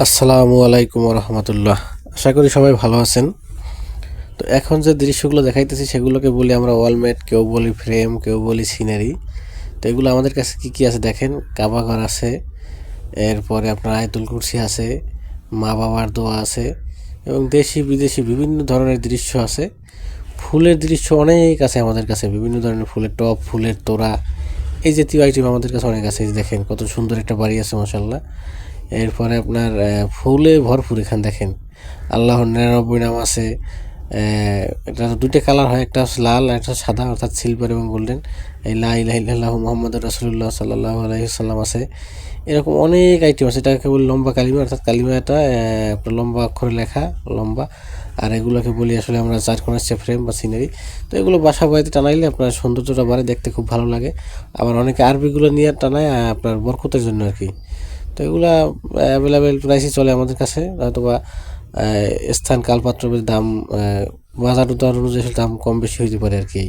আসসালামু আলাইকুম রহমতুল্লাহ। আশা করি সবাই ভালো আছেন। তো এখন যে দৃশ্যগুলো দেখাইতেছি সেগুলোকে বলি আমরা ওয়ালমেট, কেউ বলি ফ্রেম, কেউ বলি সিনারি। তো এগুলো আমাদের কাছে কি কি আছে দেখেন। কাবা ঘর আছে, এরপরে আপনার আয়াতুল কুরসি আছে, মা বাবার দোয়া আছে এবং দেশি বিদেশি বিভিন্ন ধরনের দৃশ্য আছে। ফুলের দৃশ্য অনেক আছে আমাদের কাছে, বিভিন্ন ধরনের ফুলের টব, ফুলের তোড়া, এই জাতীয় আইটেম আমাদের কাছে অনেক আছে। এই যে দেখেন কত সুন্দর একটা বাড়ি আছে মাশাআল্লাহ। এরপরে আপনার ফুলে ভরপুর এখানে দেখেন। আল্লাহর 99 নাম আছে। এটা দুইটা কালার হয়, একটা হচ্ছে লাল আর একটা হচ্ছে সাদা, অর্থাৎ সিলভার এবং গোল্ডেন। এই লা ইলাহা ইল্লাল্লাহু মুহাম্মাদুর রাসূলুল্লাহ সাল্লাল্লাহু আলাইহি ওয়াসাল্লাম আছে। এরকম অনেক আইটেম আছে। এটাকে বলি লম্বা কালিমা, অর্থাৎ কালিমাটা আপনার লম্বা অক্ষরে লেখা, লম্বা। আর এগুলোকে বলি আসলে আমরা চারকোনা ফ্রেম বা সিনারি। তো এগুলো বাসা বাড়িতে টানাইলে আপনার সৌন্দর্যটা বাড়ে, দেখতে খুব ভালো লাগে। আবার অনেকে আরবিগুলো নিয়ে টানায় আপনার বরকতের জন্য আর কি। তো এগুলা অ্যাভেলেবেল প্রাইসই চলে আমাদের কাছে, হয়তোবা স্থান কালপাত্রের দাম বাজার দর অনুযায়ী দাম কম বেশি হইতে পারে আর কি।